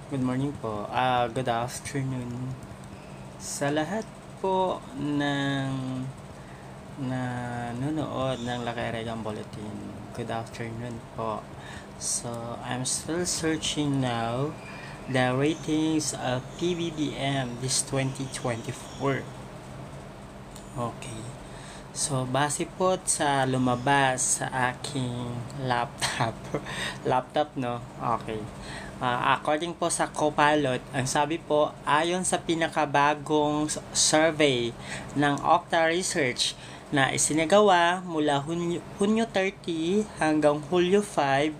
Good morning po. Good afternoon sa lahat po ng nanonood ng Lakay-Regang Bulletin. Good afternoon po. So, I'm still searching now the ratings of PBBM this 2024. Okay. So, base po sa lumabas sa aking laptop. Laptop, no? Okay. According po sa Copilot, ang sabi po, ayon sa pinakabagong survey ng Okta Research na isinagawa mula Hunyo 30 hanggang Hulyo 5,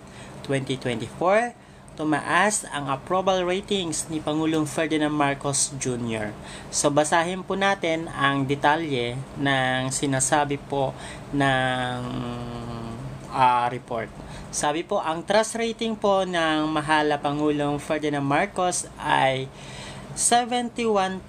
2024, tumaas ang approval ratings ni Pangulong Ferdinand Marcos Jr. So, basahin po natin ang detalye ng sinasabi po ng report. Sabi po, ang trust rating po ng mahal na Pangulong Ferdinand Marcos ay 71%.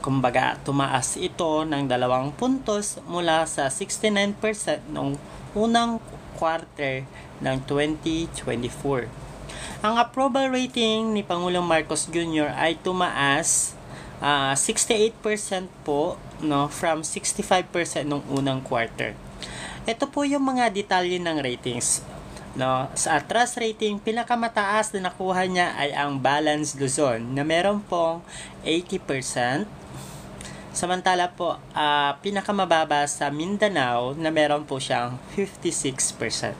Kumbaga, tumaas ito ng 2 puntos mula sa 69% noong unang quarter ng 2024. Ang approval rating ni Pangulong Marcos Jr. ay tumaas 68% po, no, from 65% nung unang quarter. Ito po yung mga detalye ng ratings. No, sa trust rating, pinakamataas na nakuha niya ay ang Balance Luzon na meron pong 80%. Samantala po, pinakamababa sa Mindanao na meron po siyang 56%.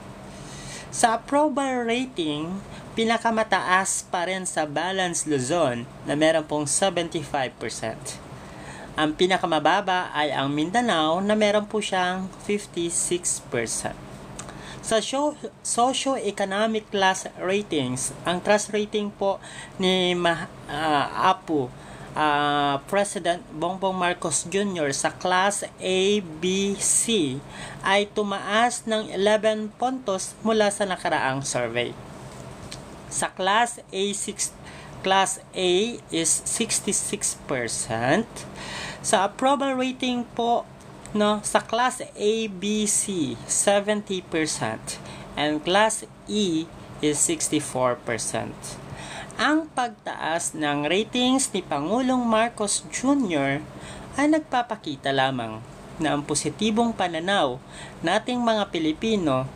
Sa approval rating, pinakamataas pa rin sa Balance Luzon na meron pong 75%. Ang pinakamababa ay ang Mindanao na meron po siyang 56%. Sa socio-economic class ratings, ang trust rating po ni President Bongbong Marcos Jr. sa Class A, B, C ay tumaas ng 11 puntos mula sa nakaraang survey. Sa Class A is 66%. Sa approval rating po, no, sa Class A, B, C, 70%. And Class E is 64%. Ang pagtaas ng ratings ni Pangulong Marcos Jr. ay nagpapakita lamang na ang positibong pananaw nating mga Pilipino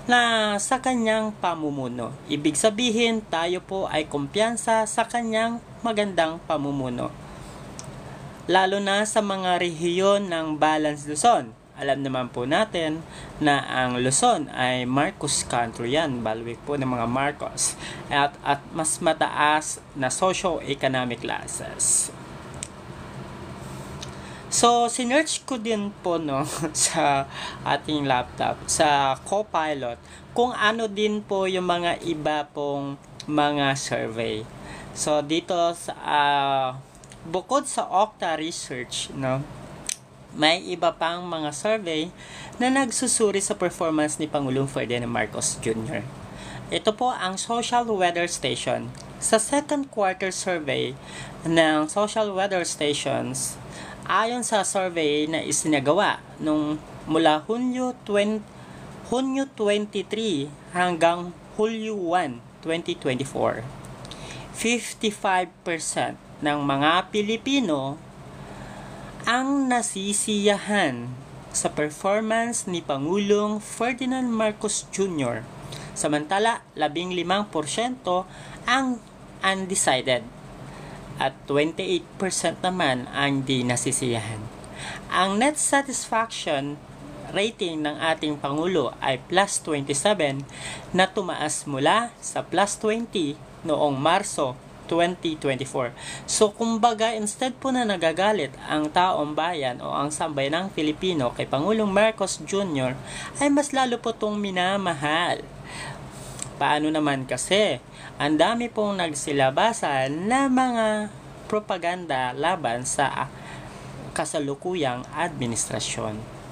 na sa kanyang pamumuno. Ibig sabihin, tayo po ay kumpiyansa sa kanyang magandang pamumuno. Lalo na sa mga rehiyon ng Balance Luzon. Alam naman po natin na ang Luzon ay Marcos country yan, balwik po ng mga Marcos, at mas mataas na socio-economic classes. So, sinearch ko din po, no, sa ating laptop, sa Copilot, kung ano din po yung mga iba pong mga survey. So, dito sa bukod sa Okta Research, no, may iba pang mga survey na nagsusuri sa performance ni Pangulong Ferdinand Marcos Jr. Ito po ang Social Weather Station. Sa second quarter survey ng Social Weather Stations, ayon sa survey na isinagawa nung mula Hunyo 23 hanggang Hulyo 1, 2024, 55% ng mga Pilipino ang nasisiyahan sa performance ni Pangulong Ferdinand Marcos Jr. Samantala, 15% ang undecided at 28% naman ang di nasisiyahan. Ang net satisfaction rating ng ating Pangulo ay plus 27 na tumaas mula sa plus 20 noong Marso 2024. So, kumbaga, instead po na nagagalit ang taong bayan o ang sambayanang Pilipino kay Pangulong Marcos Jr., ay mas lalo po itong minamahal. Paano naman kasi? Ang dami pong nagsilabasan na mga propaganda laban sa kasalukuyang administrasyon.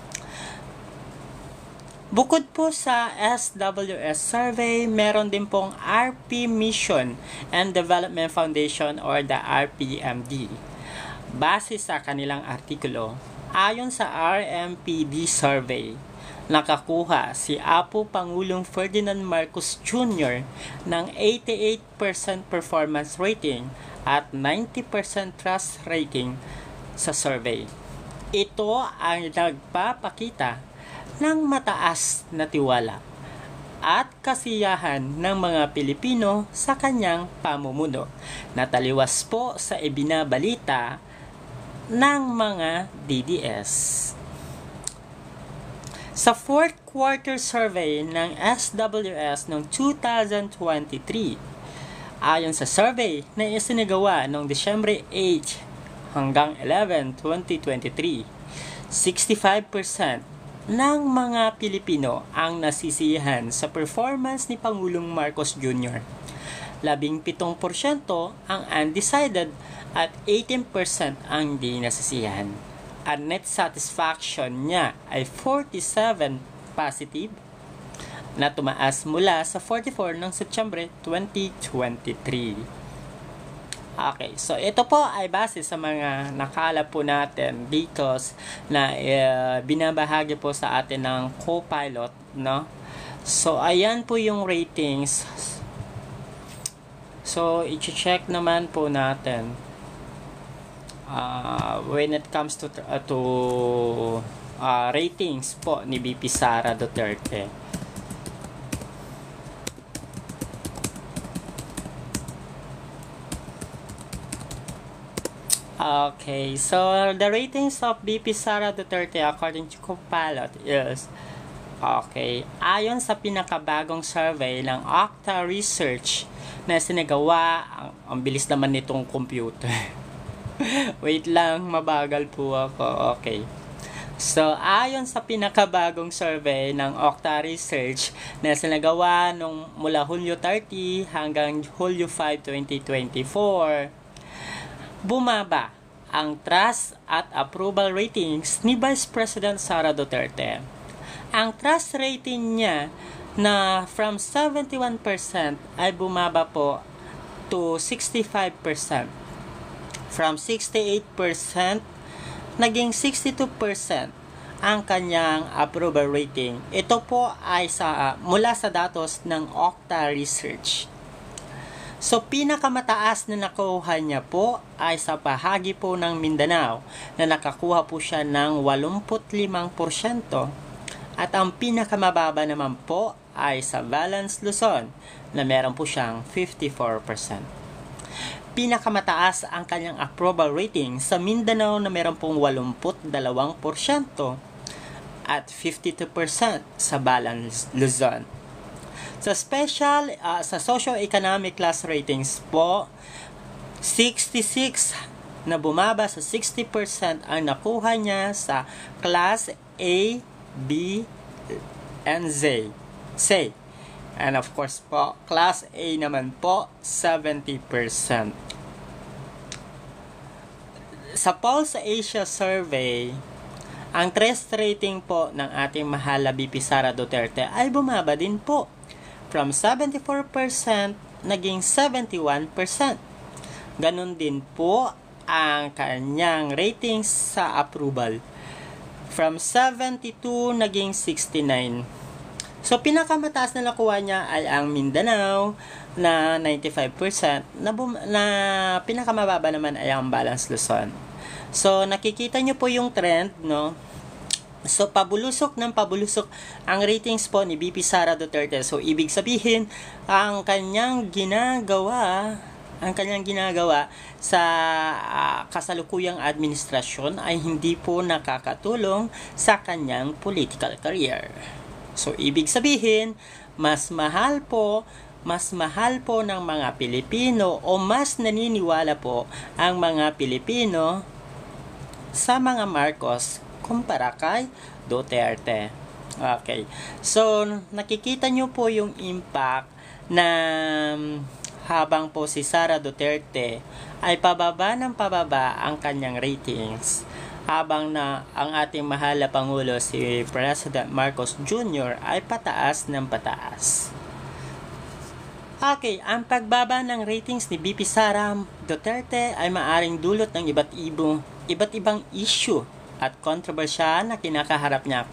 Bukod po sa SWS survey, meron din pong RP Mission and Development Foundation or the RPMD. Base sa kanilang artikulo, ayon sa RMPD survey, nakakuha si Apo Pangulong Ferdinand Marcos Jr. ng 88% performance rating at 90% trust rating sa survey. Ito ang nagpapakita ng mataas na tiwala at kasiyahan ng mga Pilipino sa kanyang pamumuno na taliwas po sa ibinabalita ng mga DDS. Sa fourth quarter survey ng SWS noong 2023, ayon sa survey na isinagawa noong Disyembre 8 hanggang 11, 2023, 65% ng mga Pilipino ang nasisiyahan sa performance ni Pangulong Marcos Jr. 17% ang undecided at 18% ang di nasisiyahan. Ang net satisfaction niya ay 47 positive na tumaas mula sa 44 ng Setyembre 2023. Okay, so ito po ay base sa mga nakala po natin dito na binabahagi po sa atin ng co-pilot, no? So ayan po yung ratings. So i-check naman po natin when it comes to ratings po ni VP Sara Duterte. Okay, so the ratings of VP Sara Duterte according to Copilot is ayon sa pinakabagong survey ng Okta Research na sinagawa, ang bilis naman nitong computer. Wait lang, mabagal po ako. Okay. So, ayon sa pinakabagong survey ng Okta Research na sinagawa mula Hulyo 30 hanggang Hulyo 5, 2024, bumaba ang trust at approval ratings ni Vice President Sara Duterte. Ang trust rating niya na from 71% ay bumaba po to 65%. From 68% naging 62% ang kanyang approval rating. Ito po ay mula sa datos ng Okta Research. So, pinakamataas na nakuha niya po ay sa bahagi po ng Mindanao na nakakuha po siya ng 85%. At ang pinakamababa naman po ay sa Valence, Luzon na meron po siyang 54%. Pinakamataas ang kanyang approval rating sa Mindanao na meron pong 82% at 52% sa Valence, Luzon. Sa sa socio-economic class ratings po, 66 na bumaba sa 60% ang nakuha niya sa class A, B, and Z. And of course po, class A naman po, 70%. Sa Pulse Asia Survey, ang trust rating po ng ating mahal na VP Sara Duterte ay bumaba din po. From 74% naging 71%. Ganon din po ang kanyang ratings sa approval. From 72 naging 69. So, pinakamataas na nakuha niya ay ang Mindanao na 95%, na pinakamababa naman ay ang Valence, Luzon. So, nakikita niyo po yung trend, no? So, pabulusok ng pabulusok ang ratings po ni VP Sara Duterte. So, ibig sabihin, ang kanyang ginagawa sa kasalukuyang administrasyon ay hindi po nakakatulong sa kanyang political career. So, ibig sabihin, mas mahal po ng mga Pilipino o mas naniniwala po ang mga Pilipino sa mga Marcos kumpara kay Duterte. Okay. So, nakikita nyo po yung impact na habang po si Sara Duterte ay pababa ng pababa ang kanyang ratings, habang na ang ating mahal na Pangulo si President Marcos Jr. ay pataas ng pataas. Okay, ang pagbaba ng ratings ni VP Sara Duterte ay maaring dulot ng iba't ibang issue at kontrobersyal na kinakaharap niya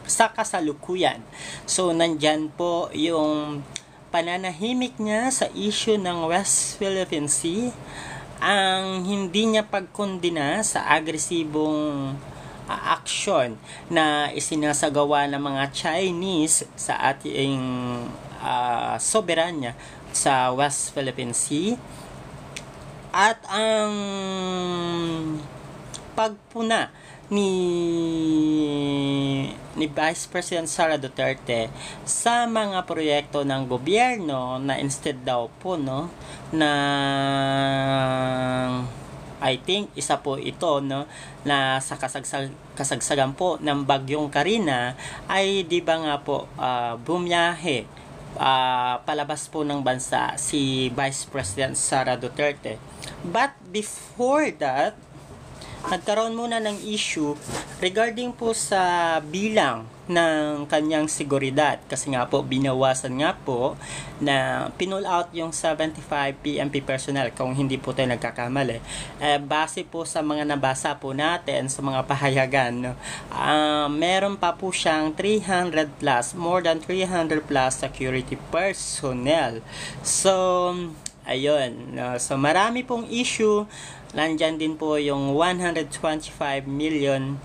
sa kasalukuyan. So, nandyan po yung pananahimik niya sa issue ng West Philippine Sea, ang hindi niya pagkondena sa agresibong aksyon na isinasagawa ng mga Chinese sa ating soberanya sa West Philippine Sea, at ang pagpuna ni Vice President Sara Duterte sa mga proyekto ng gobyerno na instead daw po na I think isa po ito na sa kasagsagan po ng bagyong Karina ay di ba nga po bumiyahe palabas po ng bansa si Vice President Sara Duterte. But before that, nagkaroon muna ng issue regarding po sa bilang ng kanyang seguridad, kasi nga po binawasan nga po na pinull out yung 75 PNP personnel kung hindi po tayo nagkakamali. Base po sa mga nabasa po natin sa mga pahayagan, meron pa po siyang 300 plus, more than 300 plus security personnel. So ayun, so marami pong issue. Nandyan din po yung 125 million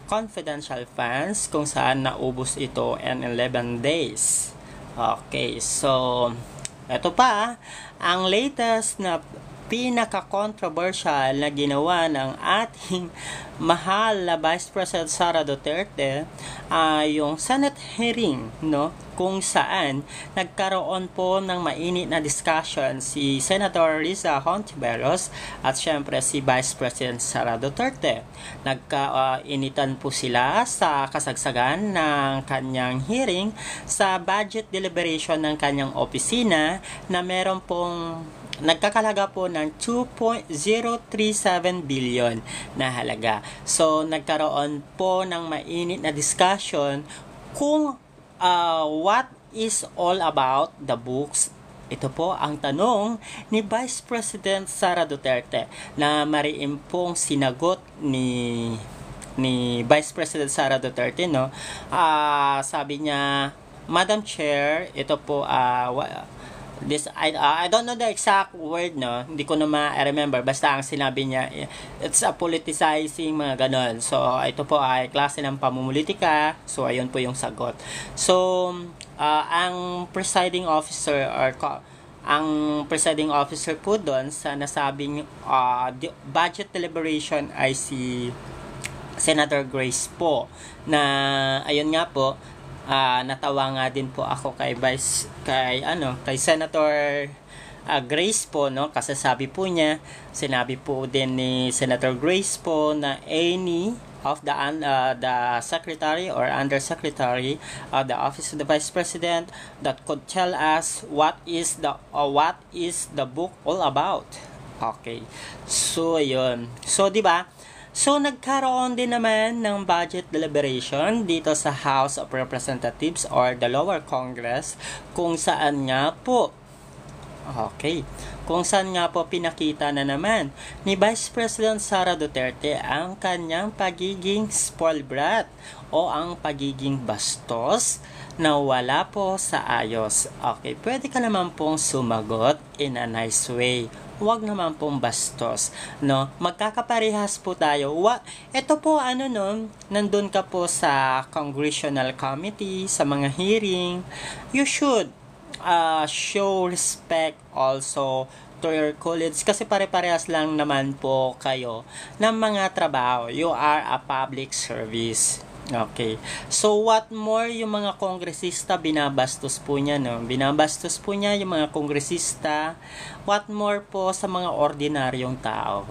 confidential funds kung saan naubos ito in 11 days. Okay, so ito pa ang latest na pinaka-controversial na ginawa ng ating mahal na Vice President Sara Duterte, yung Senate hearing, kung saan nagkaroon po ng mainit na discussion si Senator Risa Hontiveros at syempre si Vice President Sara Duterte. Nagkainitan po sila sa kasagsagan ng kanyang hearing sa budget deliberation ng kanyang opisina na meron pong nagkakalaga po ng 2.037 billion na halaga. So, nagkaroon po ng mainit na discussion kung what is all about the books. Ito po ang tanong ni Vice President Sara Duterte na mariin pong sinagot ni Vice President Sara Duterte, sabi niya, Madam Chair, ito po I don't know the exact word, hindi ko na ma-remember, basta ang sinabi niya, it's a politicizing, mga ganon. So ito po ay klase ng pamumulitika. So ayun po yung sagot. So ang presiding officer po doon sa nasabing budget deliberation ay si Senator Grace po, na ayun nga po, natawa nga din po ako kay Senator Grace po, kasi sinabi po din ni Senator Grace po na any of the secretary or undersecretary of the office of the Vice President that could tell us what is the book all about. Okay, so ayun, so di ba? So, nagkaroon din naman ng budget deliberation dito sa House of Representatives or the Lower Congress, kung saan nga po pinakita na naman ni Vice President Sara Duterte ang kanyang pagiging spoiled brat o ang pagiging bastos na wala po sa ayos. Okay, pwede ka naman pong sumagot in a nice way. Huwag naman pong bastos, magkakaparehas po tayo. Ito po, nandun ka po sa Congressional Committee, sa mga hearing, you should show respect also to your colleagues, kasi pare-parehas lang naman po kayo ng mga trabaho. You are a public service. Okay. So, what more yung mga kongresista, binabastos po niya, Binabastos po niya yung mga kongresista. What more po sa mga ordinaryong tao?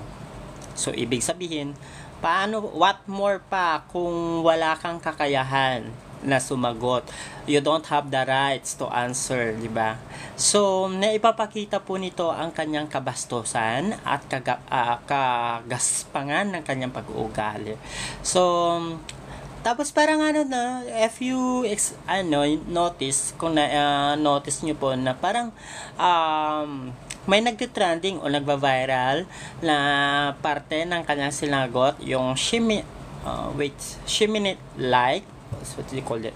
So, ibig sabihin, what more pa kung wala kang kakayahan na sumagot? You don't have the rights to answer, di ba? So, naipapakita po nito ang kanyang kabastusan at kagaspangan ng kanyang pag-uugali. So, Tapos parang ano na, if you notice, kung notice nyo po na parang may nagtitrending o nagva-viral na parte ng kanyang sinagot, yung she minute like, what do you call it?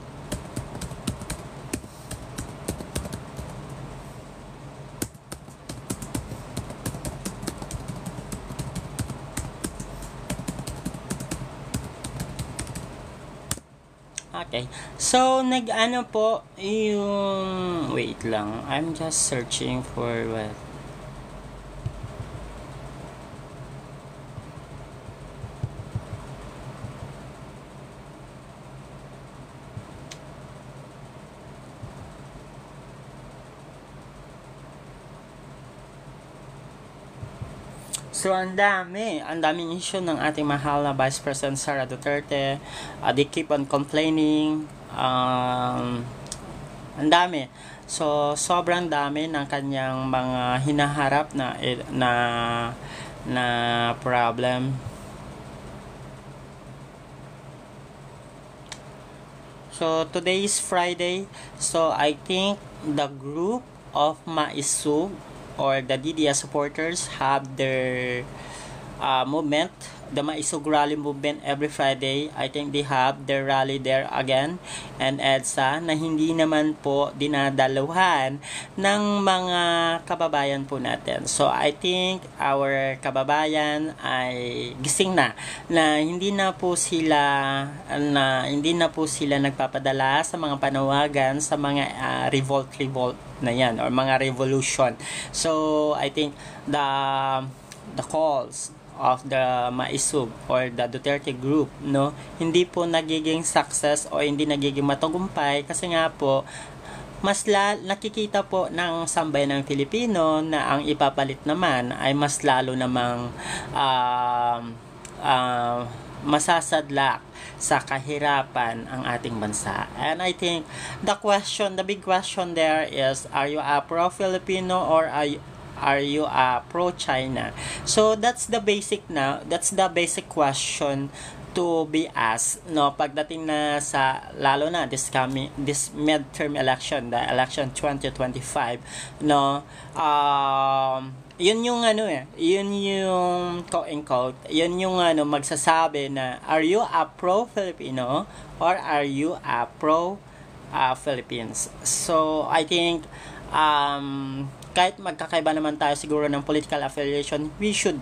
Okay. So, nag-ano po yung... Wait lang. I'm just searching for what... So, ang daming issue ng ating mahal na Vice President Sara Duterte. They keep on complaining. Ang dami. So, sobrang dami ng kanyang mga hinaharap na problem. So, today is Friday. So, I think the group of Maisug or the DDS supporters have their movement, the Maisug rally movement every Friday. I think they have their rally there again, and EDSA na hindi naman po dinadaluhan ng mga kababayan po natin. So I think our kababayan ay gising na hindi na po sila nagpapadala sa mga panawagan sa mga revolt na yan or mga revolution. So I think the calls of the Maisug or the Duterte group, hindi po nagiging success o hindi nagiging matagumpay kasi nga po nakikita po ng sambayan ng Pilipino na ang ipapalit naman ay mas lalo namang masasadlak sa kahirapan ang ating bansa. And I think the big question there is, are you a pro-Filipino or are you a pro-China? So that's the basic question to be asked, pagdating na sa lalo na this midterm election, the election 2025, yun yung yun yung quote-unquote, yun yung magsasabi na are you a pro-Filipino or are you a pro-Philippines? So I think kahit magkakaiba naman tayo siguro ng political affiliation, we should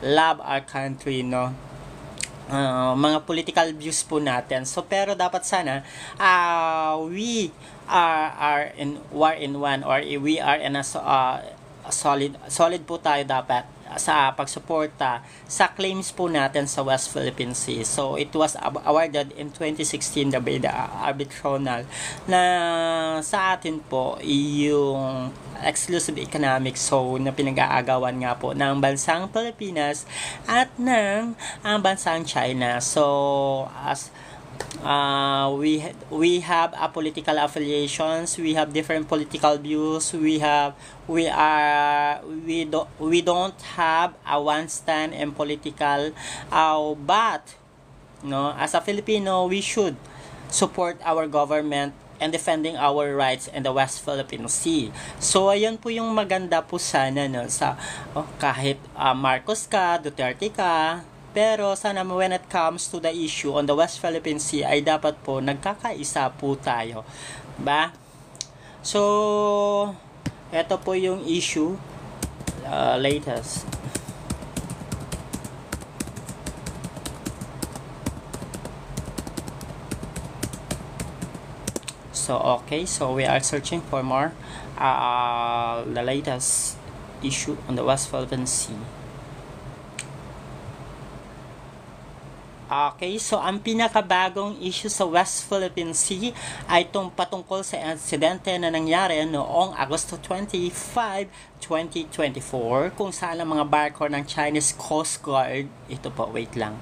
love our country, mga political views po natin. So pero dapat sana we are in one, or we are in a solid po tayo dapat sa pagsuporta sa claims po natin sa West Philippine Sea. So it was awarded in 2016 by the Arbitronal na sa atin po yung exclusive economic zone na pinag-aagawan nga po ng bansang Pilipinas at ng bansang China. So as we have a political affiliations, we have different political views, we don't have a one stand in political, but as a Filipino, we should support our government and defending our rights in the West Philippine Sea. So ayun po yung maganda po sana kahit Marcos ka, Duterte ka, pero sana when it comes to the issue on the West Philippine Sea ay dapat po nagkakaisa po tayo. Ba? So, ito po yung issue latest. So, okay. So, we are searching for more the latest issue on the West Philippine Sea. Okay, so ang pinakabagong issue sa West Philippine Sea ay patungkol sa insidente na nangyari noong Agosto 25, 2024 kung saan ang mga barko ng Chinese Coast Guard, ito po, wait lang.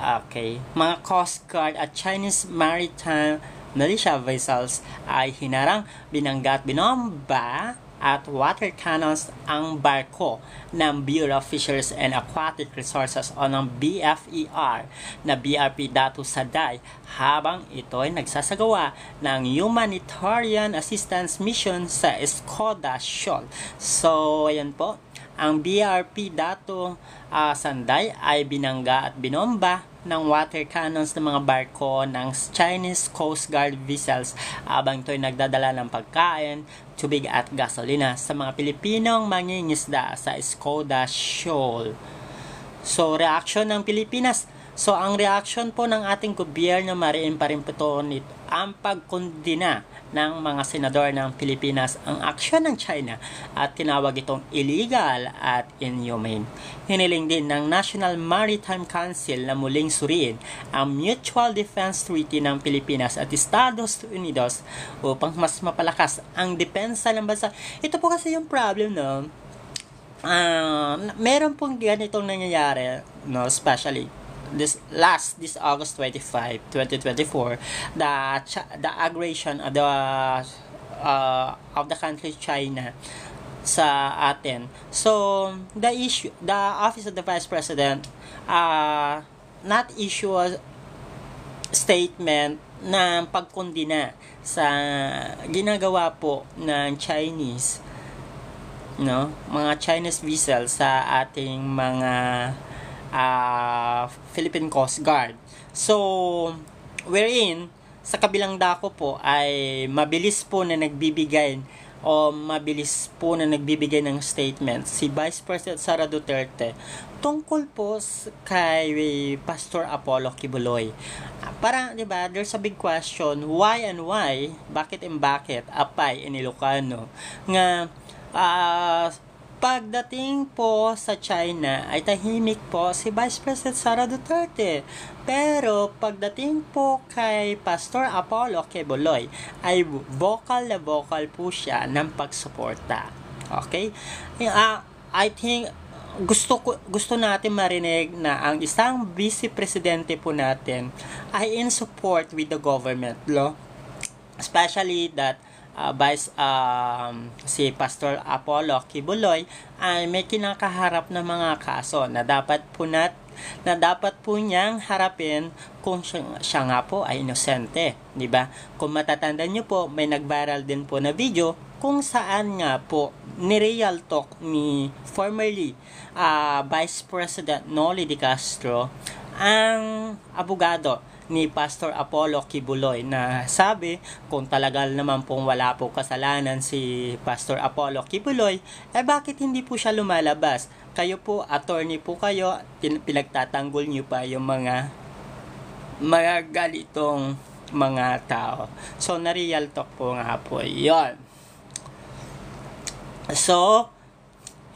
Okay, mga Coast Guard at Chinese Maritime Militia vessels ay hinarang, binangga at binomba at water cannons ang barko ng Bureau of Fisheries and Aquatic Resources o ng BFER na BRP Datu Saday habang ito ay nagsasagawa ng humanitarian assistance mission sa Skoda Shoal. So, ayan po, ang BRP Datu Sanday ay binangga at binomba ng water cannons ng mga barko ng Chinese Coast Guard vessels habang ito ay nagdadala ng pagkain, tubig at gasolina sa mga Pilipinong mangingisda sa Skoda Shoal. So, reaksyon ng Pilipinas. So, ang reaksyon po ng ating gobyerno, mariin pa rin po ito ang pagkondina ng mga senador ng Pilipinas ang aksyon ng China at tinawag itong illegal at inhumane. Hiniling din ng National Maritime Council na muling suriin ang Mutual Defense Treaty ng Pilipinas at Estados Unidos upang mas mapalakas ang depensa ng bansa. Ito po kasi yung problem, no? Meron pong ganitong nangyayari, no? Especially this August 25, 2024, the aggression of the country China sa atin. So the office of the Vice President not issue a statement ng pagkondina sa ginagawa po ng Chinese, no, mga Chinese vessels sa ating mga Philippine Coast Guard. So, wherein sa kabilang dako po ay mabilis po na nagbibigay ng statement si Vice President Sara Duterte tungkol po kay Pastor Apollo Kibuloy. Parang, di ba, there's a big question, why and why, bakit and bakit, apay in Ilocano, nga pagdating po sa China ay tahimik po si Vice President Sara Duterte. Pero pagdating po kay Pastor Apollo Kibuloy ay vocal na vocal po siya ng pagsuporta. Okay? I think gusto natin marinig na ang isang vice presidente po natin ay in support with the government, no? Especially that si Pastor Apollo Kibuloy ay may kinakaharap na mga kaso na dapat po niyang harapin kung siya nga po ay inosente, di ba? Kung matatandaan niyo po, may nag-viral din po na video kung saan nga po ni-real talk ni formerly Vice President Noli de Castro ang abogado ni Pastor Apollo Kibuloy na sabi kung talaga naman pong wala po kasalanan si Pastor Apollo Kibuloy, bakit hindi po siya lumalabas? Kayo po, attorney po kayo, pinagtatanggol niyo pa yung mga ganitong mga tao. So, na-real talk po nga po yon. So,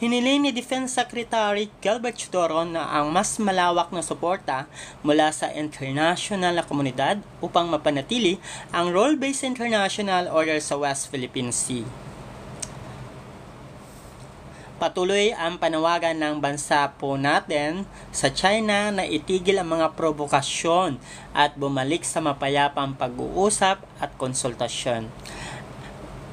hiniling ni Defense Secretary Gilbert Chodoro na ang mas malawak na suporta mula sa international na komunidad upang mapanatili ang role-based international order sa West Philippine Sea. Patuloy ang panawagan ng bansa po natin sa China na itigil ang mga provokasyon at bumalik sa mapayapang pag-uusap at konsultasyon.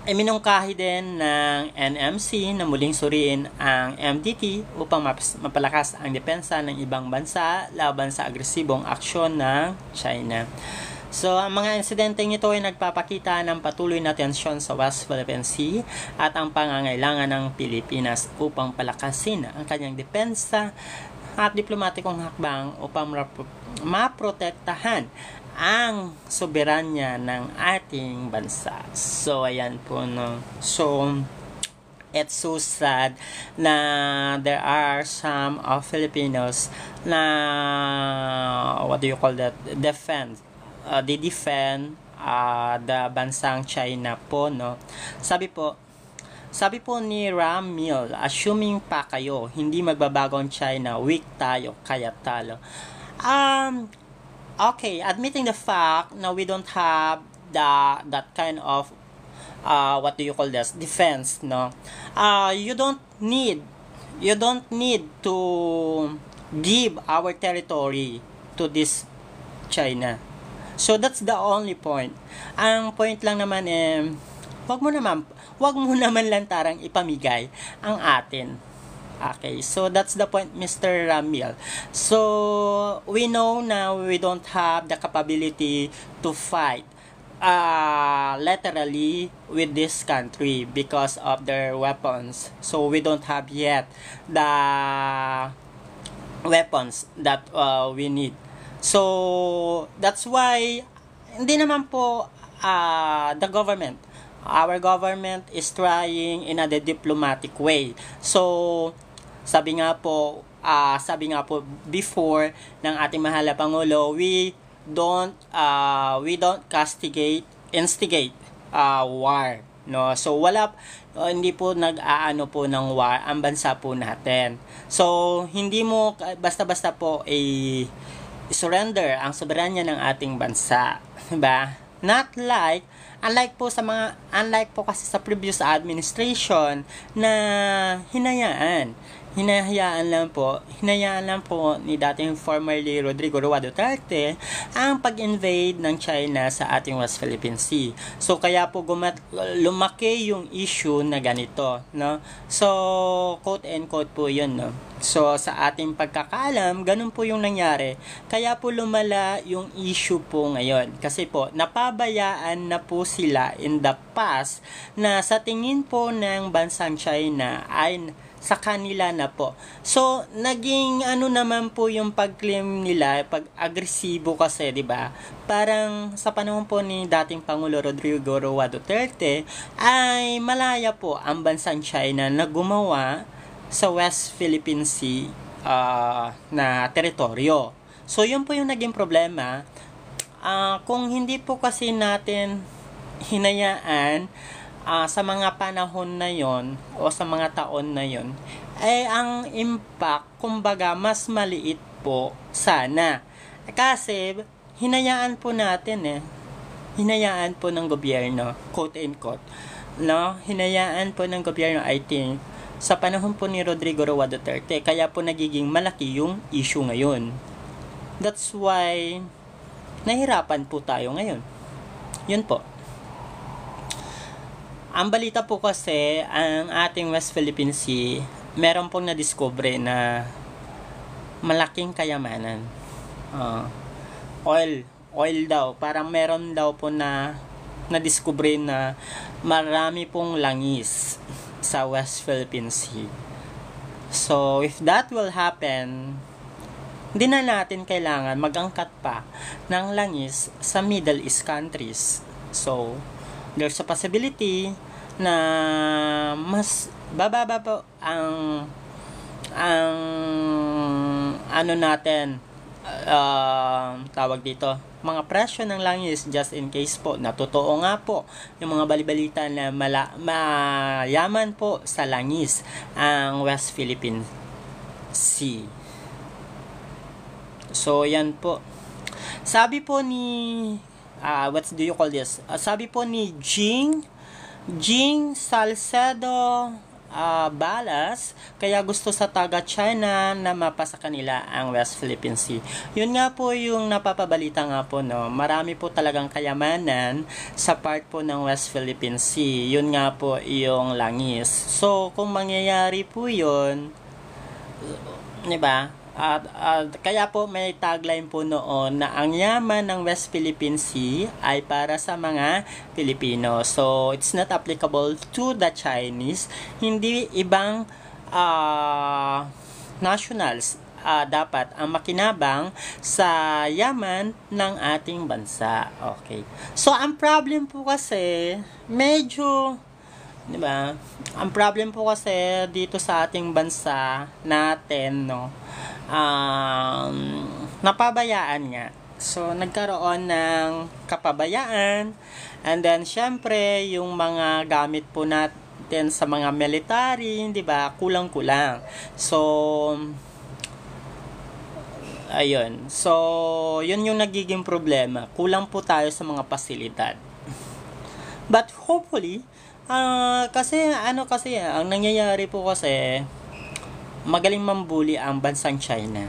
Iminungkahi din ng NMC na muling suriin ang MDT upang mapalakas ang depensa ng ibang bansa laban sa agresibong aksyon ng China. So, ang mga insidenteng ito ay nagpapakita ng patuloy na tensyon sa West Philippine Sea at ang pangangailangan ng Pilipinas upang palakasin ang kanyang depensa at diplomatikong hakbang upang maprotektahan ang soberanya ng ating bansa. So, ayan po, no. So, it's so sad na there are some Filipinos na, what do you call that, they defend the bansang China po, no. Sabi po ni Ram Mill, assuming pa kayo, hindi magbabago ang China, weak tayo, kaya talo. Okay, admitting the fact na we don't have that kind of what do you call this, defense, no. You don't need to give our territory to this China. So that's the only point. Ang point lang naman wag mo naman lantarang ipamigay ang atin. Okay, so that's the point, Mr. Ramil. So, we know now we don't have the capability to fight literally with this country because of their weapons. So, we don't have yet the weapons that we need. So, that's why, hindi naman po our government is trying in a diplomatic way. So, sabi nga po before ng ating mahal na Pangulo, we don't instigate war, no? So hindi po nag-aano po ng war ang bansa po natin. So hindi mo basta-basta po surrender ang soberanya ng ating bansa, diba? Unlike po kasi sa previous administration na hinayaan lang po ni dating formerly Rodrigo Roa Duterte ang pag-invade ng China sa ating West Philippine Sea. So kaya po lumaki yung issue na ganito, no? So quote and quote po 'yun, no? So sa ating pagkakaalam, ganun po yung nangyari. Kaya po lumala yung issue po ngayon. Kasi po napabayaan na po sila in the past na sa tingin po ng bansang China ay sa kanila na po. So, naging naman po yung pag-claim nila, pag-agresibo kasi, di ba? Parang sa panahon po ni dating Pangulo Rodrigo Roa Duterte, ay malaya po ang bansang China na gumawa sa West Philippine Sea na teritoryo. So, yun po yung naging problema. Kung hindi po kasi natin hinayaan sa mga panahon na yon o sa mga taon na yon, ang impact, kumbaga, mas maliit po sana. Kasi, hinayaan po ng gobyerno, quote and quote, no? Hinayaan po ng gobyerno, I think, sa panahon po ni Rodrigo Roa Duterte, kaya po nagiging malaki yung issue ngayon. That's why, nahirapan po tayo ngayon. Yun po. Ang balita po kasi, ang ating West Philippine Sea, meron pong nadiskubre na malaking kayamanan. Oil daw. Parang meron daw po na nadiskubre na marami pong langis sa West Philippine Sea. So, if that will happen, hindi na natin kailangan mag-angkat pa ng langis sa Middle East countries. So, there's a possibility na mas bababa po ang natin tawag dito, mga presyo ng langis, just in case po na totoo nga po yung mga balibalita na mayaman po sa langis ang West Philippine Sea. So yan po, sabi po ni what do you call this? Sabi po ni Jing Salcedo Balas, kaya gusto sa taga-China na mapasa kanila ang West Philippine Sea. Yun nga po yung napapabalita nga po, no? Marami po talagang kayamanan sa part po ng West Philippine Sea. Yun nga po yung langis. So, kung mangyayari po yun, di ba? Kaya po may tagline po noon na ang yaman ng West Philippine Sea ay para sa mga Pilipino. So, it's not applicable to the Chinese. Hindi ibang nationals dapat ang makinabang sa yaman ng ating bansa. Okay. So, ang problem po kasi, medyo, di ba? Ang problem po kasi dito sa ating bansa natin, no? Napabayaan nga. So, nagkaroon ng kapabayaan, and then, syempre, yung mga gamit po natin sa mga military, di ba, kulang-kulang. So, ayun. So, yun yung nagiging problema. Kulang po tayo sa mga pasilidad. But, hopefully, kasi, ang nangyayari po kasi, magaling mambuli ang bansang China.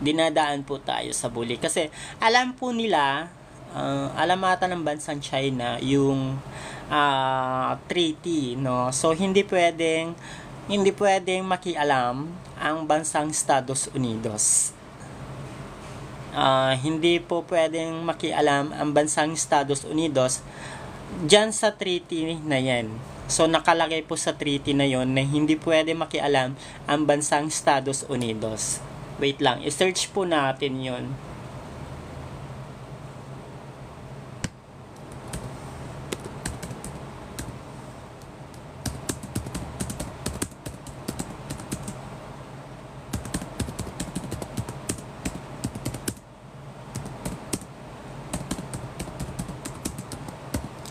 Dinadaan po tayo sa bully. Kasi alam po nila alamatan ng bansang China yung treaty, no? So hindi pwedeng makialam ang bansang Estados Unidos. Hindi po pwedeng makialam ang bansang Estados Unidos dyan sa treaty na yan. So, nakalagay po sa treaty na yon na hindi pwede makialam ang bansang Estados Unidos. Wait lang, i-search po natin yon.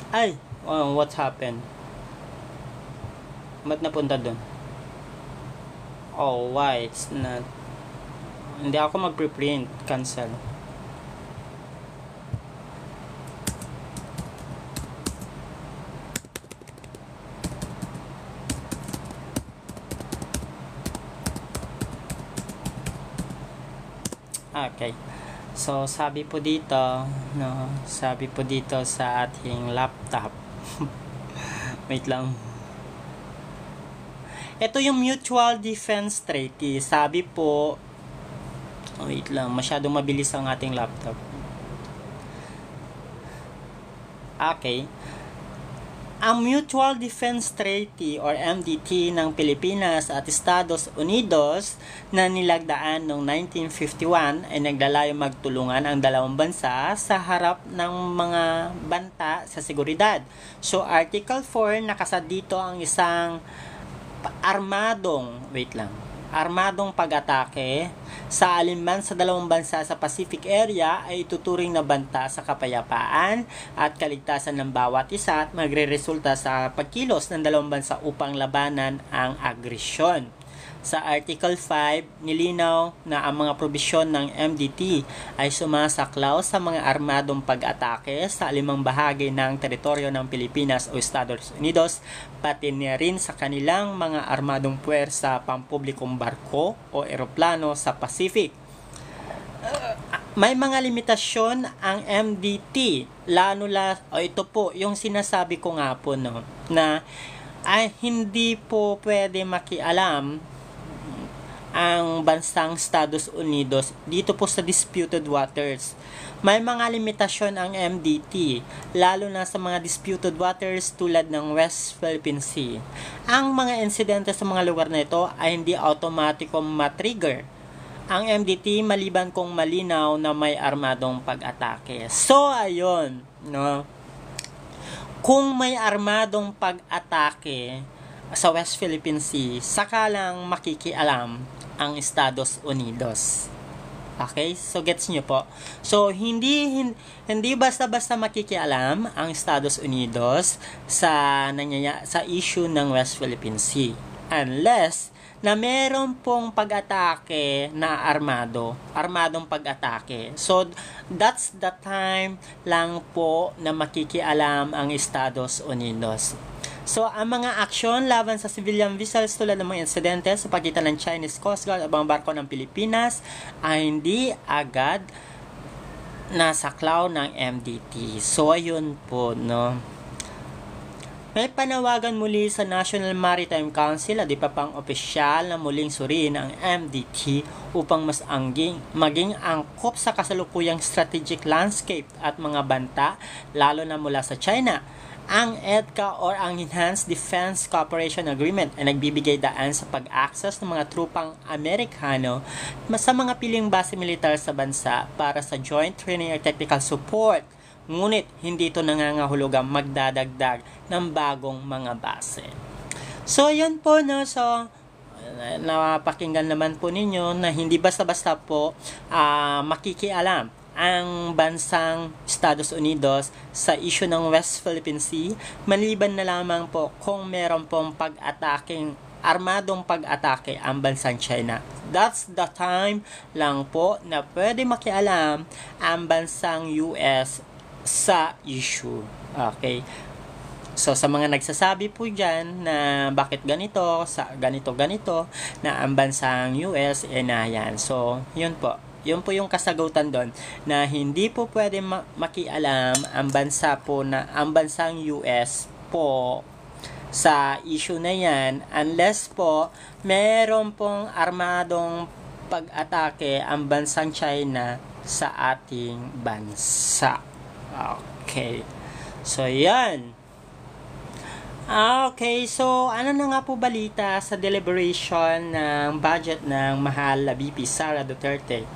Ay, what happened? Ba't napunta doon? Oh, why? It's not. Hindi ako mag-preprint. Cancel. Okay. So, sabi po dito sa ating laptop. Wait lang. Ito yung Mutual Defense Treaty. Sabi po, wait lang, masyadong mabilis ang ating laptop. Okay. Ang Mutual Defense Treaty or MDT ng Pilipinas at Estados Unidos na nilagdaan noong 1951 ay naglalayong magtulungan ang dalawang bansa sa harap ng mga banta sa seguridad. So Article 4 nakasad dito ang isang armadong pag-atake sa alinman sa dalawang bansa sa Pacific area ay ituturing na banta sa kapayapaan at kaligtasan ng bawat isa at magreresulta sa pagkilos ng dalawang bansa upang labanan ang agresyon. Sa Article 5, nilinaw na ang mga probisyon ng MDT ay sumasaklaw sa mga armadong pag-atake sa limang bahagi ng teritoryo ng Pilipinas o Estados Unidos, pati na rin sa kanilang mga armadong puwersa pampublikong barko o eroplano sa Pacific. May mga limitasyon ang MDT, ito po yung sinasabi ko nga po, no, na hindi po pwede makialam ang bansang Estados Unidos dito po sa disputed waters. May mga limitasyon ang MDT, lalo na sa mga disputed waters tulad ng West Philippine Sea. Ang mga insidente sa mga lugar na ito ay hindi automatikong matrigger ang MDT maliban kung malinaw na may armadong pag-atake. So, ayun, no? Kung may armadong pag-atake sa West Philippine Sea, saka lang makikialam ang Estados Unidos. Okay? So, gets nyo po. So, hindi basta-basta makikialam ang Estados Unidos sa issue ng West Philippine Sea. Unless na meron pong pag-atake na armadong pag-atake. So, that's the time lang po na makikialam ang Estados Unidos. So, ang mga aksyon laban sa civilian vessels tulad ng mga insidente sa pagitan ng Chinese Coast Guard at mga barko ng Pilipinas ay hindi agad nasaklaw ng MDT. So, ayun po, no. May panawagan muli sa National Maritime Council at iba pang opisyal na muling suriin ang MDT upang mas maging angkop sa kasalukuyang strategic landscape at mga banta lalo na mula sa China. Ang EDCA or ang Enhanced Defense Cooperation Agreement ay nagbibigay daan sa pag-access ng mga trupang Amerikano sa mga piling base militar sa bansa para sa joint training or technical support. Ngunit hindi ito nangangahulugang magdadagdag ng bagong mga base. So, yan po, no? So, napakinggan naman po ninyo na hindi basta-basta po makikialam ang bansang Estados Unidos sa issue ng West Philippine Sea, maliban na lamang po kung meron pong armadong pag-atake ang bansang China. That's the time lang po na pwede makialam ang bansang US sa issue. Okay. So, sa mga nagsasabi po dyan na bakit ganito, sa ganito, na ang bansang US, na yan. So, yun po. Yun po yung kasagutan doon na hindi po pwede makialam ang bansang US po sa issue na yan unless po meron pong armadong pag-atake ang bansang China sa ating bansa. Okay. So, yan. Okay, so ano na nga po balita sa deliberation ng budget ng mahal na VP Sara Duterte?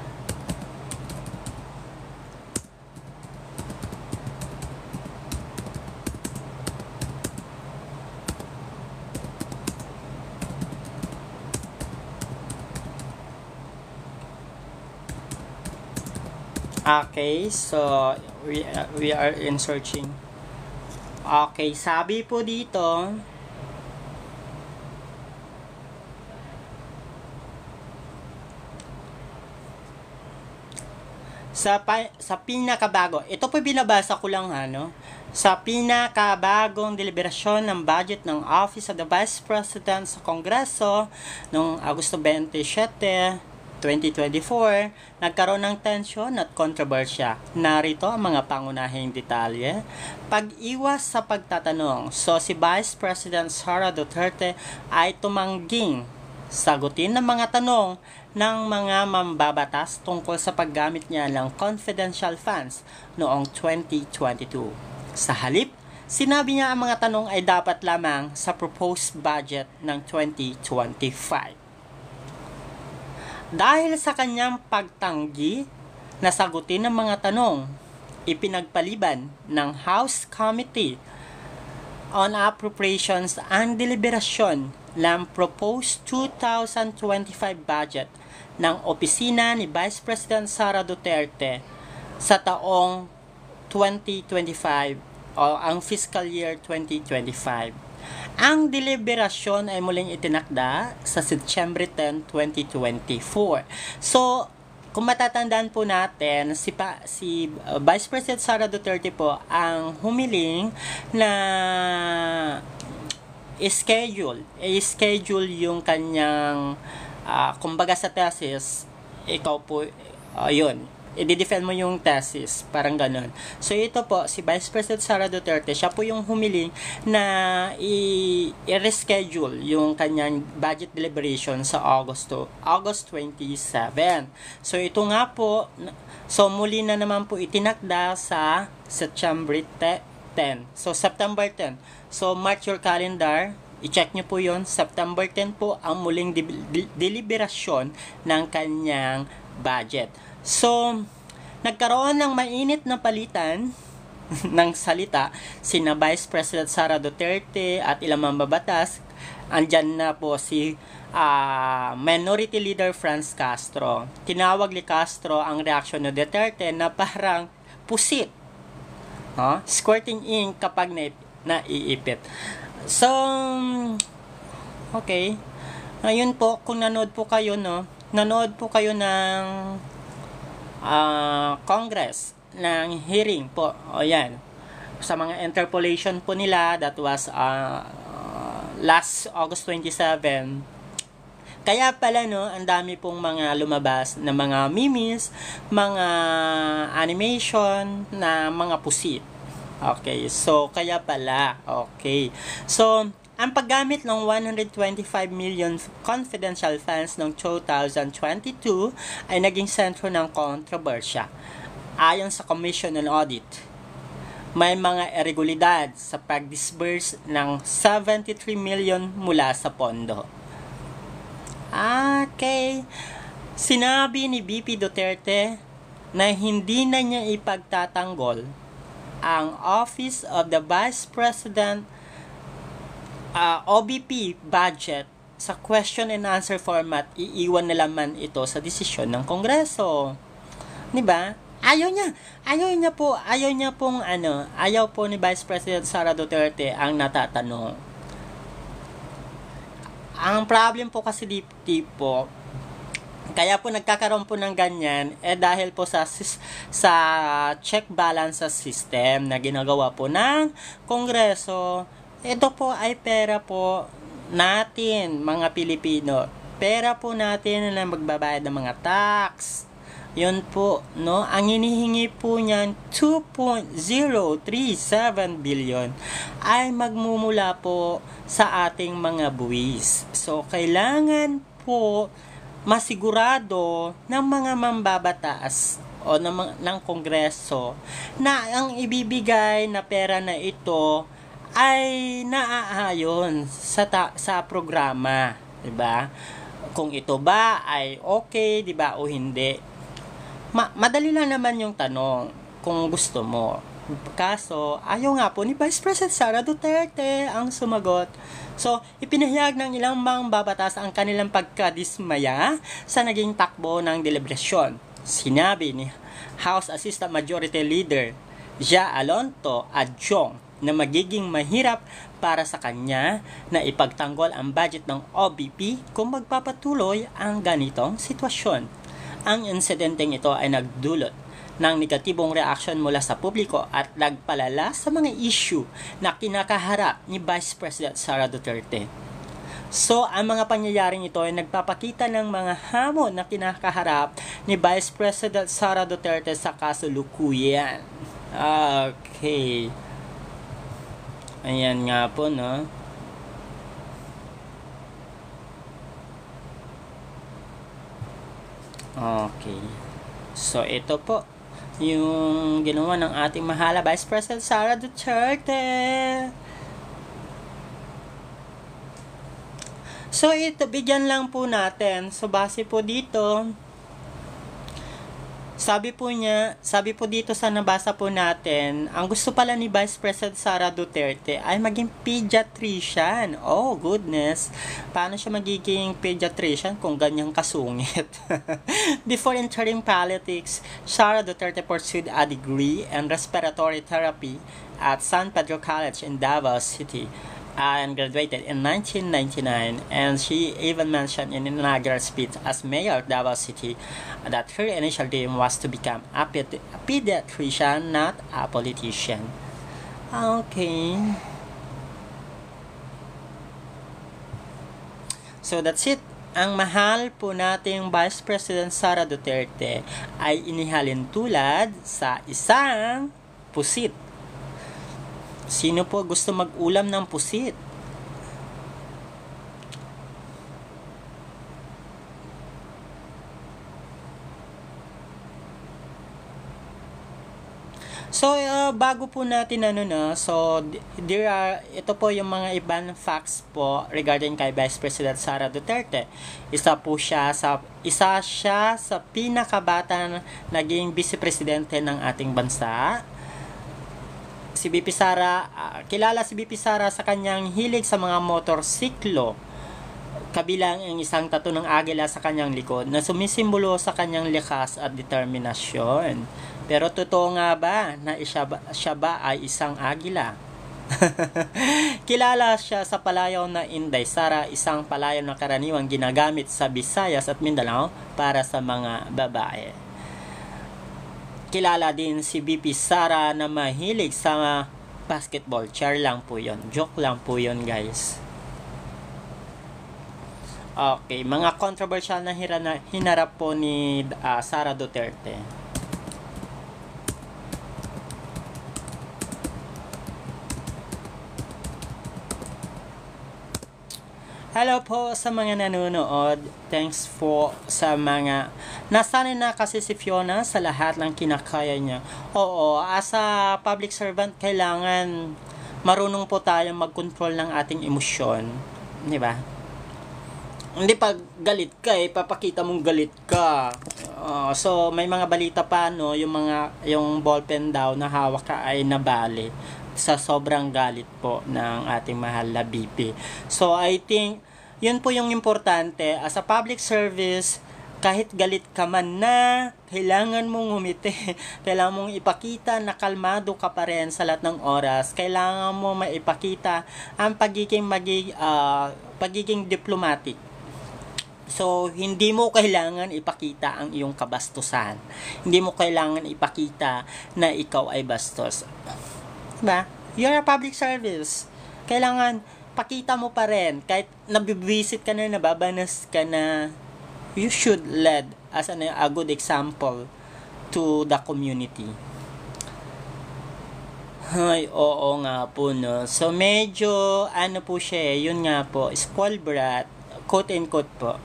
Okay, so we are in searching. Okay, sabi po dito, sa pinakabago, ito po binabasa ko lang sa pinakabagong deliberasyon ng budget ng Office of the Vice President sa Kongreso noong Agosto 27, 2024, nagkaroon ng tensyon at kontrobersya. Narito ang mga pangunahing detalye. Pag-iwas sa pagtatanong. So, si Vice President Sara Duterte ay tumangging sagutin ng mga tanong ng mga mambabatas tungkol sa paggamit niya ng confidential funds noong 2022. Sa halip, sinabi niya ang mga tanong ay dapat lamang sa proposed budget ng 2025. Dahil sa kanyang pagtanggi na sagutin ng mga tanong, ipinagpaliban ng House Committee on Appropriations ang deliberasyon ng proposed 2025 budget ng opisina ni Vice President Sara Duterte sa taong 2025 o ang fiscal year 2025. Ang deliberasyon ay muling itinakda sa September 10, 2024. So, kung matatandaan po natin, si Vice President Sara Duterte po ang humiling na schedule yung kanyang kumbaga sa thesis, ikaw po, yun, i-defend mo yung thesis, parang ganun. So, ito po, si Vice President Sara Duterte, siya po yung humiling na i-reschedule yung kanyang budget deliberation sa August 27. So, ito nga po, so muli na naman po itinakda sa September 10. So, September 10. So, mark your calendar. I-check nyo po yon. September 10 po ang muling deliberasyon ng kanyang budget. So, nagkaroon ng mainit na palitan ng salita sina Vice President Sara Duterte at ilang mambabatas. Andyan na po si Minority Leader Franz Castro. Tinawag ni Castro ang reaksyon ni Duterte na parang pusit. Squirting ink kapag naiipit. So, okay. Ngayon po, kung nanood po kayo ng Congress ng hearing po. O yan. Sa mga interpolation po nila, that was last August 27. Kaya pala ang dami pong mga lumabas na mga memes, mga animation na mga pusit. Okay, so kaya pala. Okay. So, ang paggamit ng 125 million confidential funds noong 2022 ay naging sentro ng kontrobersya. Ayon sa Commission on Audit, may mga irregularidad sa pag-disburse ng 73 million mula sa pondo. Okay. Sinabi ni VP Duterte na hindi na niya ipagtatanggol ang Office of the Vice President OBP budget sa question and answer format. Iiwan na laman ito sa desisyon ng Kongreso. 'Di ba? Ayaw po ni Vice President Sara Duterte ang natatanong. Ang problem po kasi po, kaya po nagkakaroon po ng ganyan dahil po sa check balance system na ginagawa po ng Kongreso. Ito po ay pera po natin, mga Pilipino. Pera po natin na magbabayad ng mga tax. Yun po, no? Ang hinihingi po niyan, 2.037 billion ay magmumula po sa ating mga buwis. So, kailangan po masigurado ng mga mambabatas o ng Kongreso na ang ibibigay na pera na ito ay naaayon sa programa, 'di ba? Kung ito ba ay okay, 'di ba, o hindi. Madali lang naman yung tanong kung gusto mo. Kaso, ayaw nga po ni Vice President Sara Duterte ang sumagot. So, ipinahayag ng ilang mambabatas ang kanilang pagkadismaya sa naging takbo ng deliberasyon. Sinabi ni House Assistant Majority Leader Ja Alonto Adjong na magiging mahirap para sa kanya na ipagtanggol ang budget ng OBP kung magpapatuloy ang ganitong sitwasyon. Ang insidenteng ito ay nagdulot ng negatibong reaksyon mula sa publiko at nagpalala sa mga issue na kinakaharap ni Vice President Sara Duterte. So, ang mga pangyayaring ito ay nagpapakita ng mga hamon na kinakaharap ni Vice President Sara Duterte sa kasalukuyan. Okay. Ayan nga po, no? Okay. So, ito po yung ginawa ng ating mahal Vice President Sara Duterte. So, ito, bigyan lang po natin. So, base po dito, sabi po dito sa nabasa po natin, ang gusto pala ni Vice President Sara Duterte ay maging pediatrician. Oh, goodness. Paano siya magiging pediatrician kung ganyang kasungit? Before entering politics, Sara Duterte pursued a degree in respiratory therapy at San Pedro College in Davao City and graduated in 1999, and she even mentioned in an inaugural speech as mayor of Davao City that her initial dream was to become a pediatrician, not a politician. Okay. So that's it. Ang mahal po nating Vice President Sara Duterte ay inihalin tulad sa isang pusit. Sino po gusto mag-ulam ng pusit? So, bago po natin ito po yung mga ibang facts po regarding kay Vice President Sara Duterte. Isa siya sa pinakabata naging vice-presidente ng ating bansa. Si BP Sara, kilala si BP Sara sa kanyang hilig sa mga motorsiklo, kabilang ang isang tattoo ng agila sa kanyang likod na sumisimbolo sa kanyang likas at determinasyon. Pero totoo nga ba na siya ba ay isang agila? Kilala siya sa palayaw na Inday Sara, isang palayaw na karaniwang ginagamit sa Visayas at Mindanao para sa mga babae. Kilala din si BP Sara na mahilig sa basketball. Char lang po yun. Joke lang po yun, guys. Okay, mga controversial na hinarap po ni Sara Duterte. Hello po sa mga nanonood. Thanks po sa mga nasanay na kasi si Fiona sa lahat ng kinakaya niya. Oo, as a public servant, kailangan marunong po tayo mag-control ng ating emosyon. Di ba? Hindi pag galit ka papakita mong galit ka. So may mga balita pa yung ballpen daw na hawak ka ay nabali sa sobrang galit po ng ating mahal na BP. So I think yun po yung importante as a public service. Kahit galit ka man na, kailangan mong umiti. Kailangan mong ipakita na kalmado ka pa rin sa lahat ng oras. Kailangan mo maipakita ang pagiging diplomatic. So, hindi mo kailangan ipakita ang iyong kabastusan. Hindi mo kailangan ipakita na ikaw ay bastos. Diba? You're a public service. Kailangan pakita mo pa rin. Kahit nabibisit ka na, nababanas ka na, you should lead as a good example to the community. Ay, oo nga po, no. So, medyo, ano po siya, yun nga po, spoiled brat, quote and quote po.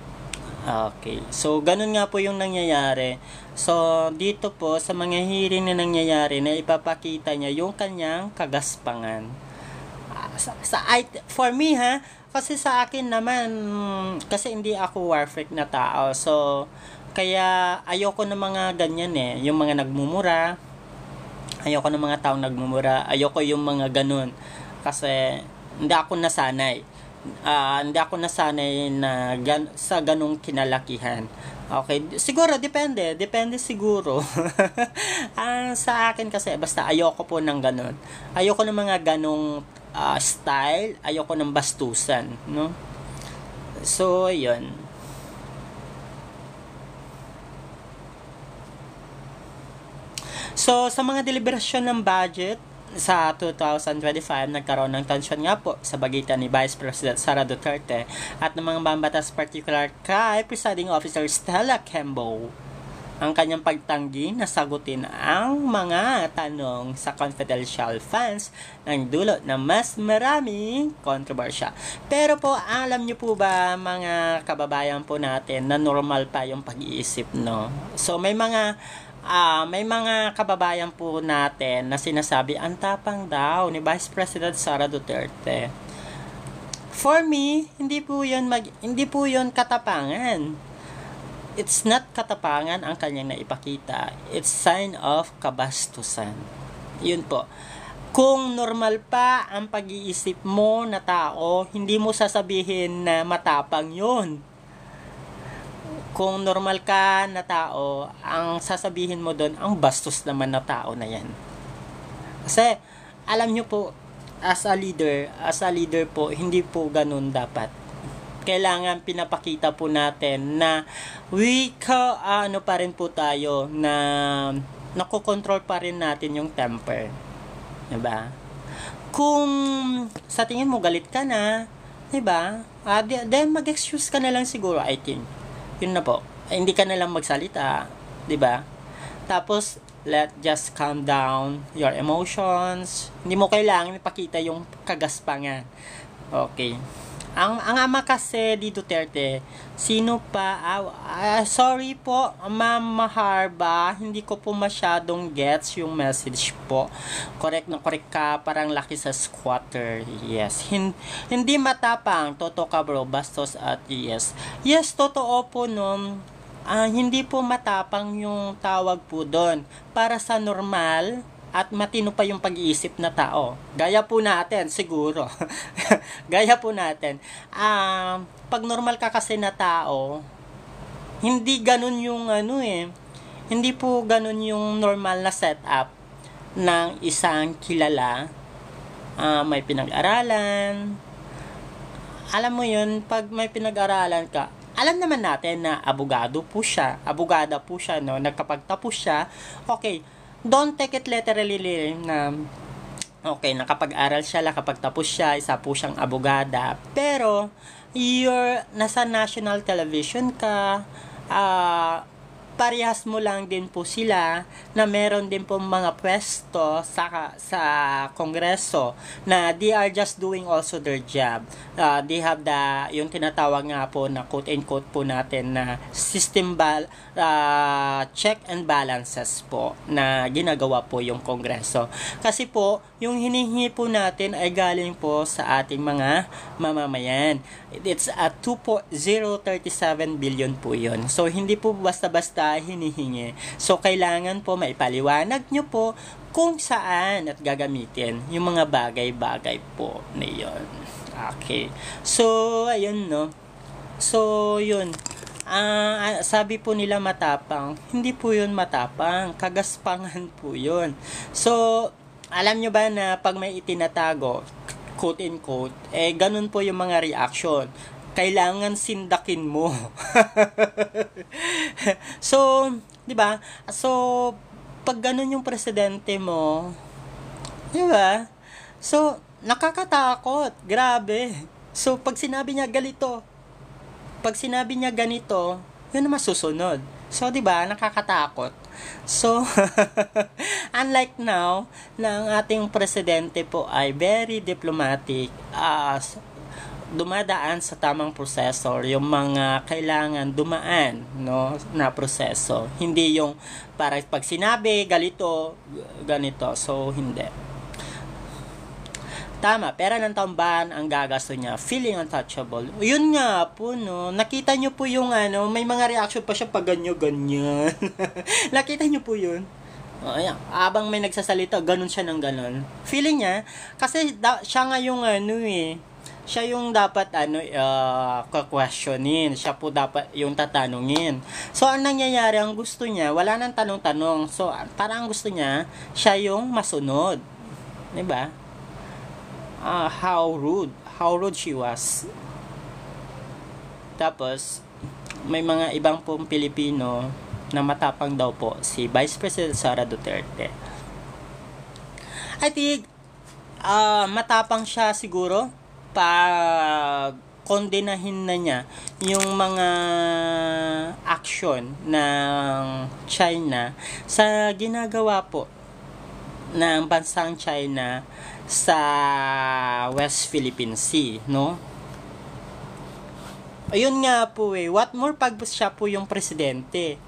Okay. So, ganun nga po yung nangyayari. So, dito po, sa mga hearing na nangyayari, na ipapakita niya yung kanyang kagaspangan. For me, ha, kasi sa akin naman, kasi hindi ako war freak na tao. So, kaya ayoko ng mga ganyan yung mga nagmumura. Ayoko ng mga taong nagmumura. Ayoko yung mga ganun. Kasi, hindi ako nasanay. Hindi ako nasanay na sa ganung kinalakihan. Okay, siguro depende siguro. Sa akin kasi basta ayoko po ng ganun. Ayoko ng mga ganung style, ayoko ng bastusan, no? So, 'yun. So, sa mga deliberasyon ng budget sa 2025, nagkaroon ng tensyon nga po sa pagitan ni Vice President Sara Duterte at ng mga mambatas, particular kay Presiding Officer Stella Quimbo. Ang kanyang pagtanggi na sagutin ang mga tanong sa confidential funds ng dulot na mas maraming kontrobersya. Pero po, alam niyo po ba mga kababayan po natin na normal pa yung pag-iisip, no? So, may mga kababayan po natin na sinasabi ang tapang daw ni Vice President Sara Duterte. For me, hindi po 'yon katapangan. It's not katapangan ang kanyang naipakita. It's sign of kabastusan. 'Yun po. Kung normal pa ang pag-iisip mo na tao, hindi mo sasabihin na matapang 'yon. Kung normal ka na tao, ang sasabihin mo doon, ang bastos naman na tao na yan. Kasi, alam nyo po, as a leader po, hindi po ganun dapat. Kailangan pinapakita po natin na pa rin po tayo, na nakokontrol pa rin natin yung temper. Diba? Kung sa tingin mo galit ka na, diba? Then mag-excuse ka na lang siguro, I think. Yun na po. Hindi ka na lang magsalita, 'di ba? Tapos just calm down your emotions. Hindi mo kailangan ipakita yung kagaspangan. Okay. Ang ama kasi di Duterte, sino pa? Sorry po, Ma'am Maharba, hindi ko po masyadong gets yung message po. Correct na correct ka, parang laki sa squatter. Yes. Hindi matapang, totoo ka bro, bastos at yes. Yes, totoo po no. Hindi po matapang yung tawag po doon. Para sa normal at matino pa yung pag-iisip na tao. Gaya po natin, siguro. Gaya po natin. Pag normal ka kasi na tao, hindi ganun yung hindi po ganun yung normal na setup ng isang kilala. May pinag-aralan. Alam mo yun, pag may pinag-aralan ka, alam naman natin na abogada po siya, no? Nagkapagtapos siya, okay, don't take it literally na okay, nakapag-aral siya, nakapagtapos siya, isa po siyang abogada. Pero, nasa national television ka, parehas mo lang din po sila na meron din po mga pwesto sa kongreso na they are just doing also their job. They have yung tinatawag nga po na quote and quote po natin na check and balances po na ginagawa po yung kongreso. Kasi po, yung hinihingi po natin ay galing po sa ating mga mamamayan. It's a 2.037 billion po yun. So, hindi po basta-basta hinihingi. So, kailangan po maipaliwanag nyo po kung saan at gagamitin yung mga bagay-bagay po na yun. Okay. So, ayun, no? So, yun. Sabi po nila matapang. Hindi po yun matapang. Kagaspangan po yun. So, alam nyo ba na pag may itinatago, quote and quote, ganun po yung mga reaction. Kailangan sindakin mo. So, 'di ba? So, pag ganun yung presidente mo, 'di ba? So, nakakatakot, grabe. So, pag sinabi niya ganito, yun na masusunod. So, di ba, nakakatakot. So, unlike now, na ang ating presidente po ay very diplomatic, dumadaan sa tamang proseso, yung mga kailangan dumaan, no, na proseso. Hindi yung para pag sinabi, ganito. So, hindi. Tama, pera ng tambahan ang gagasto niya. Feeling untouchable. Yun nga po, no. Nakita nyo po yung may mga reaction pa siya pag ganyan. Nakita nyo po yun. Ayan. Abang may nagsasalita, ganun siya ng ganun. Feeling niya, kasi siya nga yung siya yung dapat ka-questionin. Siya po dapat yung tatanungin. So, ang nangyayari, ang gusto niya, wala nang tanong-tanong. So, parang gusto niya, siya yung masunod. Diba? How rude she was. Tapos may mga ibang pong Pilipino na matapang daw po si Vice President Sara Duterte. I think matapang siya siguro pag kondenahin na niya yung mga action ng China sa ginagawa po ng bansang China sa West Philippine Sea, no? Ayun nga po what more pag siya po yung presidente?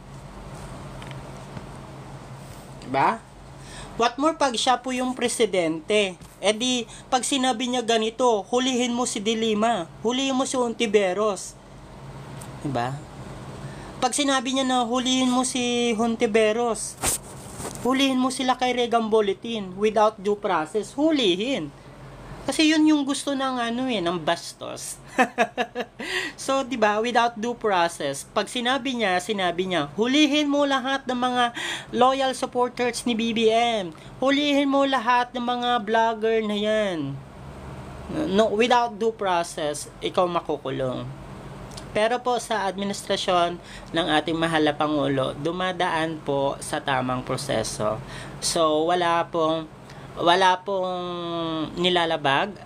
Diba? What more pag siya po yung presidente? Eh di, pag sinabi niya ganito, hulihin mo si Dilima, hulihin mo si Hontiveros. Diba? Pag sinabi niya na hulihin mo si Hontiveros, hulihin mo sila kay Regan Bulletin without due process. Hulihin. Kasi yun yung gusto ng ng bastos. So, 'di ba, without due process. Pag sinabi niya, hulihin mo lahat ng mga loyal supporters ni BBM. Hulihin mo lahat ng mga vlogger na 'yan. No, without due process, ikaw makukulong. Pero po sa administrasyon ng ating mahal na Pangulo, dumadaan po sa tamang proseso. So, wala pong nilalabag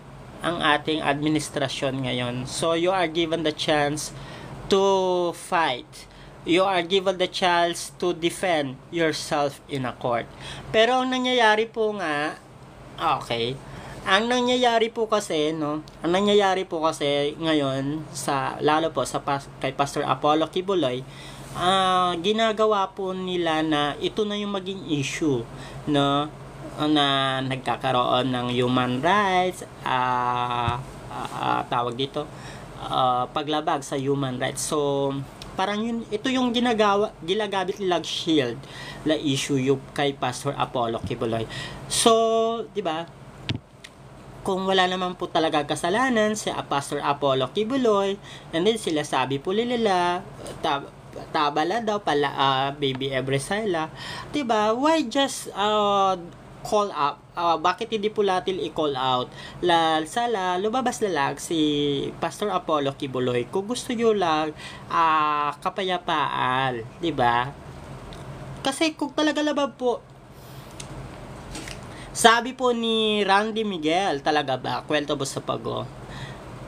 ang ating administrasyon ngayon. So, you are given the chance to fight. You are given the chance to defend yourself in a court. Pero ang nangyayari po nga, ang nangyayari po kasi ngayon lalo po kay Pastor Apollo Kibuloy, ginagawa po nila na ito na yung maging issue, no, na nagkakaroon ng human rights, tawag dito, paglabag sa human rights. So parang ito yung ginagamit nilang shield na issue yung kay Pastor Apollo Kibuloy. So, di ba? Kung wala naman po talaga kasalanan si Pastor Apollo Kibuloy, and then sila sabi po nila, tabala daw pala Baby Ebresela, diba? Why just call out? Bakit hindi po natin i-call out? Lumabas na lang si Pastor Apollo Kibuloy kung gusto nyo lang kapayapaan, diba? Kasi kung talaga labab po, sabi po ni Randy Miguel, talaga ba? Kwento ba sa pago?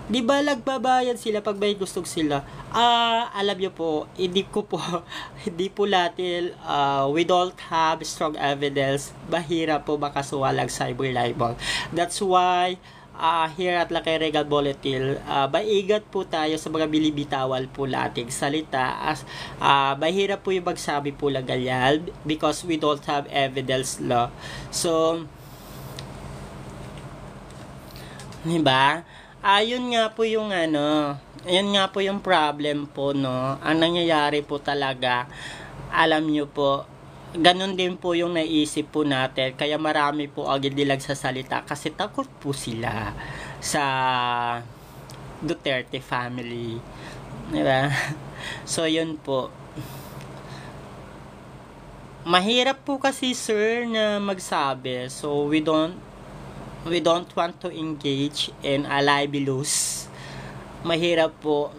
Di ba nagbabayad sila pag may gusto sila? Alam niyo po, hindi po natin, we don't have strong evidence. Bahira po makasuwalang cyber libel. That's why, here at Lakay Regal Bulletin, baigat po tayo sa mga bilibitawal po nating salita. Bahira po yung magsabi po lang ganyan because we don't have evidence law. So, diba? Ayun nga po yung ayun nga po yung problem po, no. Ang nangyayari po talaga, alam nyo po, ganun din po yung naisip po natin. Kaya marami po agad nilang sasalita kasi takot po sila sa Duterte family. Diba? So, yun po. Mahirap po kasi, sir, na magsabi. So, we don't want to engage in a libelous. Mahirap po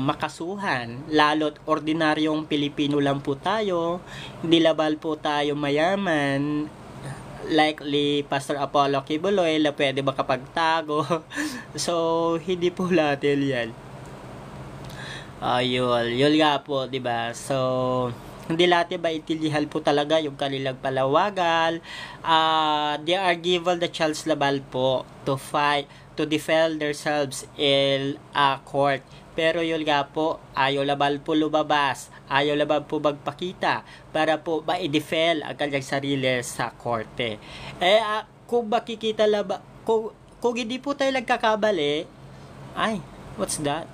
makasuhan, lalo't ordinaryong Pilipino lang po tayo, hindi labal po tayo mayaman, likely Pastor Apollo Kibuloy na pwede makapagtago. So, hindi po natin yan. Yun nga po, 'di ba? So, hindi lahat ba itilihal po talaga yung kanilang palawagal. They are given the chance labal po to fight, to defend themselves in a court. Pero yun nga po, ayaw labal po lumabas, ayaw labal po magpakita para po ma-defend ang kanyang sarili sa korte. Kung makikita laba, kung hindi po tayo nagkakabali, ay, what's that?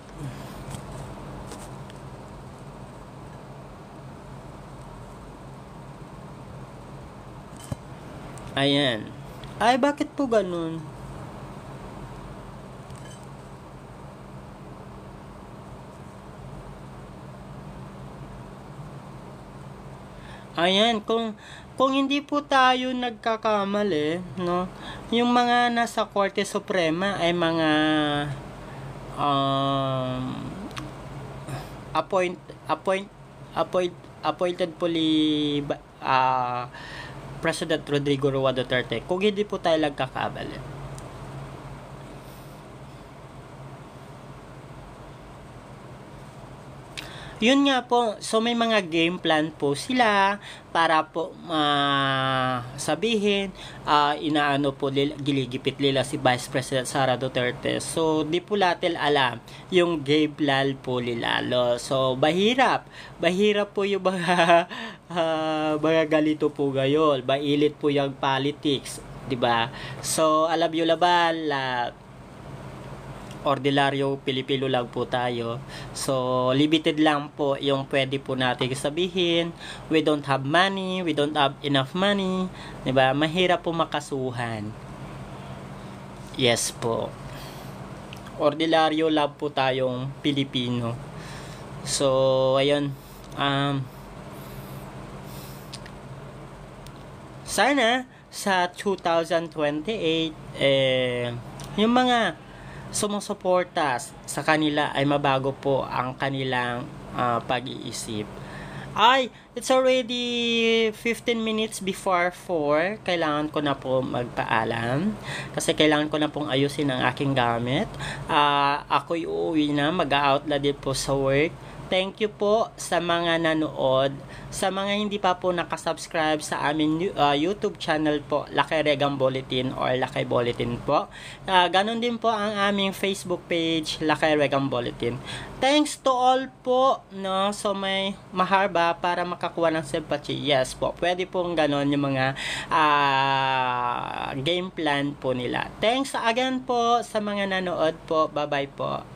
Ayan. Ay, bakit po ganun? Ayan, kung hindi po tayo nagkakamali, no, yung mga nasa Korte Suprema ay mga um, appoint appoint appointed po President Rodrigo Roa Duterte. Kung hindi po tayo nagkakamali. Yun nga po, so may mga game plan po sila para po sabihin, inaano po giligipit nila si Vice President Sara Duterte. So di po natin alam yung game plan po nila. So mahirap po yung mga mga galito po gayon. Mailit po yung politics, 'di ba? So alam niyo laban ordinaryo Pilipino lang po tayo. So, limited lang po yung pwede po natin sabihin. We don't have money, we don't have enough money. 'Di ba? Mahirap po makasuhan. Yes po. Ordinaryo lang po tayong Pilipino. So, ayun. Sana sa 2028 yung mga sumusuporta sa kanila ay mabago po ang kanilang pag-iisip. It's already 15 minutes before 4. Kailangan ko na po magpaalam kasi kailangan ko na pong ayusin ang aking gamit. Ako'y uuwi na, mag-out na din po sa work. Thank you po sa mga nanood. Sa mga hindi pa po nakasubscribe sa aming YouTube channel po, Lakay Regang Bulletin or Lakay Bulletin po. Ganon din po ang aming Facebook page, Lakay Regang Bulletin. Thanks to all po, no? So may maharba para makakuha ng sympathy. Yes po, pwede pong ganon yung mga game plan po nila. Thanks again po sa mga nanood po. Bye-bye po.